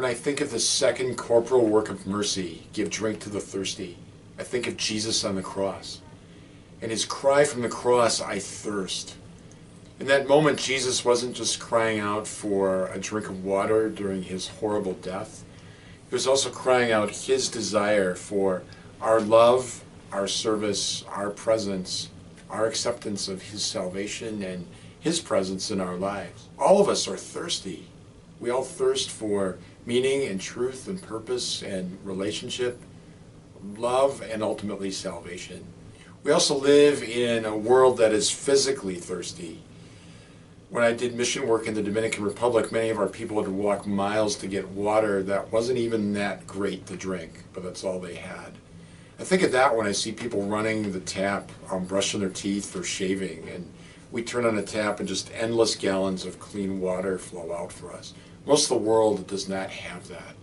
When I think of the second corporal work of mercy, give drink to the thirsty, I think of Jesus on the cross. And his cry from the cross, I thirst. In that moment, Jesus wasn't just crying out for a drink of water during his horrible death. He was also crying out his desire for our love, our service, our presence, our acceptance of his salvation and his presence in our lives. All of us are thirsty. We all thirst for meaning and truth and purpose and relationship, love, and ultimately salvation. We also live in a world that is physically thirsty. When I did mission work in the Dominican Republic, many of our people had to walk miles to get water that wasn't even that great to drink, but that's all they had. I think of that when I see people running the tap, brushing their teeth or shaving, and we turn on a tap and just endless gallons of clean water flow out for us. Most of the world does not have that.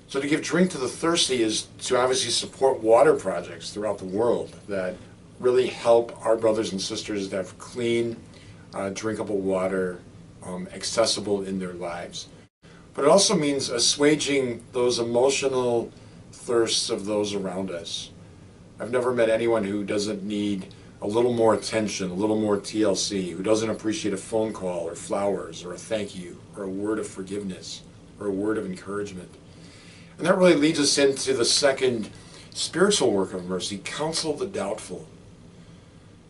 So to give drink to the thirsty is to obviously support water projects throughout the world that really help our brothers and sisters to have clean, drinkable water accessible in their lives. But it also means assuaging those emotional thirsts of those around us. I've never met anyone who doesn't need a little more attention, a little more TLC, who doesn't appreciate a phone call or flowers or a thank you or a word of forgiveness or a word of encouragement. And that really leads us into the second spiritual work of mercy, counsel the doubtful.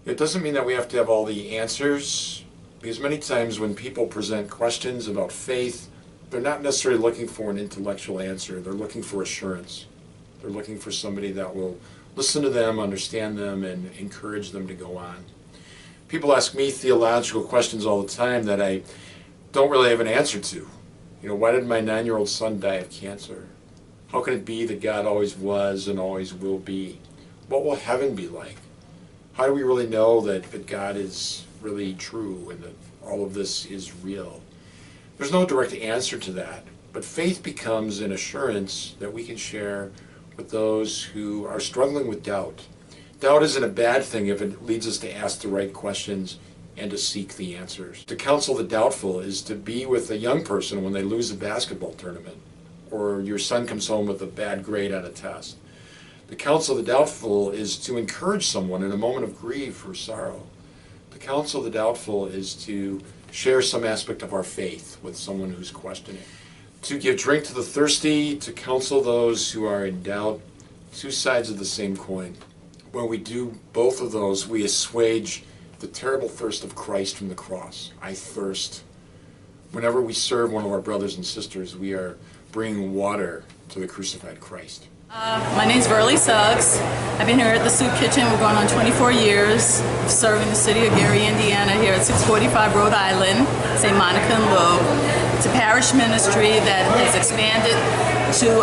It doesn't mean that we have to have all the answers, because many times when people present questions about faith, they're not necessarily looking for an intellectual answer. They're looking for assurance. They're looking for somebody that will listen to them, understand them, and encourage them to go on. People ask me theological questions all the time that I don't really have an answer to. You know, why did my 9-year-old son die of cancer? How can it be that God always was and always will be? What will heaven be like? How do we really know that God is really true and that all of this is real? There's no direct answer to that, but faith becomes an assurance that we can share with those who are struggling with doubt. Doubt isn't a bad thing if it leads us to ask the right questions and to seek the answers. To counsel the doubtful is to be with a young person when they lose a basketball tournament, or your son comes home with a bad grade on a test. To counsel the doubtful is to encourage someone in a moment of grief or sorrow. To counsel the doubtful is to share some aspect of our faith with someone who's questioning. To give drink to the thirsty, to counsel those who are in doubt, two sides of the same coin. When we do both of those, we assuage the terrible thirst of Christ from the cross. I thirst. Whenever we serve one of our brothers and sisters, we are bringing water to the crucified Christ. My name's VERLIE SUGGS. I've been here at the Soup Kitchen. We're going on 24 years serving the city of Gary, Indiana, here at 645 Rhode Island, St. Monica and Low. It's a parish ministry that has expanded to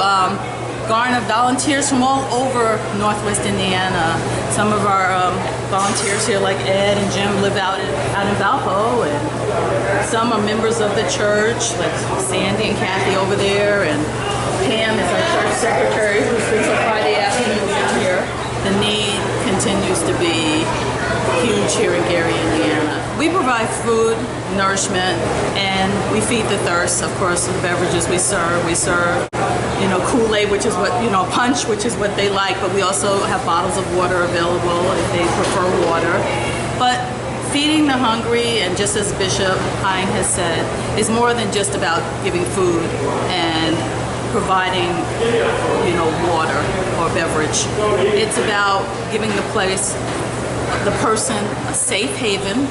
garner volunteers from all over Northwest Indiana. Some of our volunteers here, like Ed and Jim, live out in Valpo, and some are members of the church, like Sandy and Kathy over there, and Pam is our church secretary who spends a Friday afternoon down here. The need continues to be huge here in Gary, Indiana. We provide food, nourishment, and we feed the thirst. Of course, the beverages we serve, you know, Kool-Aid, which is what, you know, punch, which is what they like, but we also have bottles of water available if they prefer water. But feeding the hungry, and just as Bishop HYING has said, is more than just about giving food and providing, you know, water or beverage. It's about giving the person a safe haven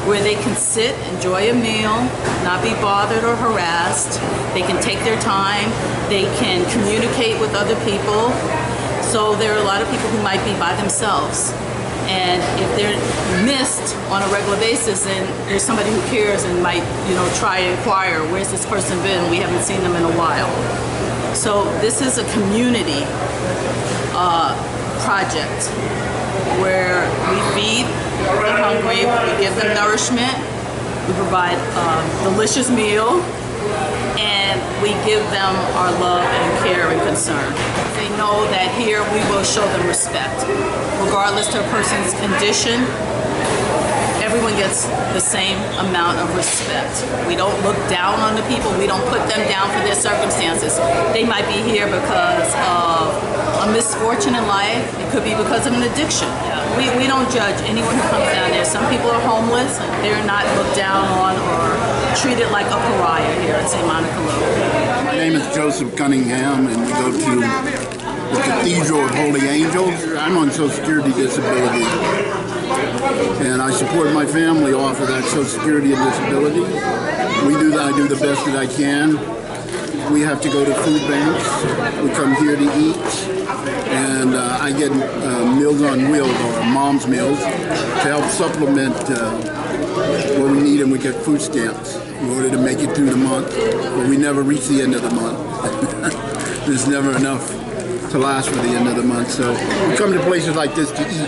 where they can sit, enjoy a meal, not be bothered or harassed. They can take their time. They can communicate with other people. So there are a lot of people who might be by themselves. And if they're missed on a regular basis, then there's somebody who cares and might, you know, try and inquire, where's this person been? We haven't seen them in a while. So this is a community project where we feed the hungry, we give them nourishment, we provide a delicious meal, and we give them our love and care and concern. They know that here we will show them respect, regardless to a person's condition. everyone gets the same amount of respect. We don't look down on the people. We don't put them down for their circumstances. They might be here because of a misfortune in life. It could be because of an addiction. We don't judge anyone who comes down there. Some people are homeless. They're not looked down on or treated like a pariah here at St. Monica Loop. My name is Joseph Cunningham, and we go to the Cathedral of Holy Angels. I'm on Social Security disability, and I support my family off of that Social Security and disability. I do the best that I can. We have to go to food banks. We come here to eat, and I get Meals on Wheels, or Mom's Meals, to help supplement what we need, and we get food stamps in order to make it through the month. But we never reach the end of the month. There's never enough to last for the end of the month. So we come to places like this to eat,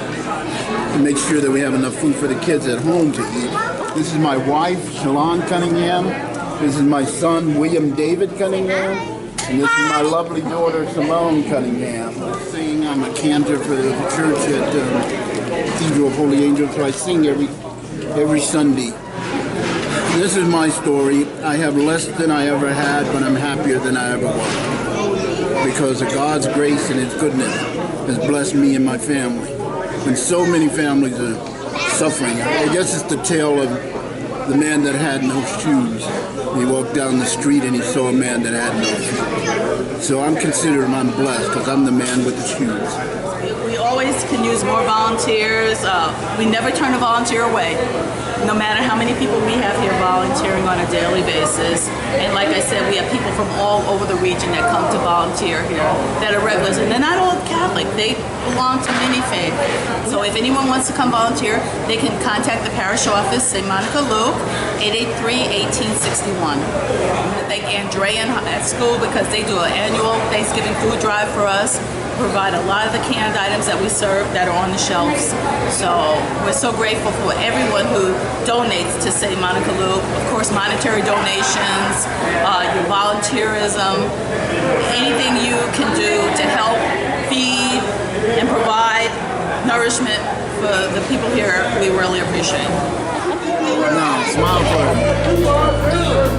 to make sure that we have enough food for the kids at home to eat. This is my wife, Shalon Cunningham. This is my son, William David Cunningham. And this is my lovely daughter, Simone Cunningham. I'm a cantor for the church at Cathedral of Holy Angels, so I sing every Sunday. This is my story. I have less than I ever had, but I'm happier than I ever was, because of God's grace and His goodness has blessed me and my family. And so many families are suffering. I guess it's the tale of the man that had no shoes. He walked down the street and he saw a man that had no shoes. So I'm blessed, because I'm the man with the shoes. We always can use more volunteers. We never turn a volunteer away, no matter how many people we have here volunteering on a daily basis. And like I said, we have people from all over the region that come to volunteer here that are regulars. And they're not all Catholic. They belong to many faiths. So if anyone wants to come volunteer, they can contact the parish office, St. Monica Luke, 883-1861. I thank Andrea at school, because they do an annual Thanksgiving food drive for us. Provide a lot of the canned items that we serve that are on the shelves. So we're so grateful for everyone who donates to St. Monica Loop. Of course, monetary donations, your volunteerism, anything you can do to help feed and provide nourishment for the people here, we really appreciate. No, smile for them.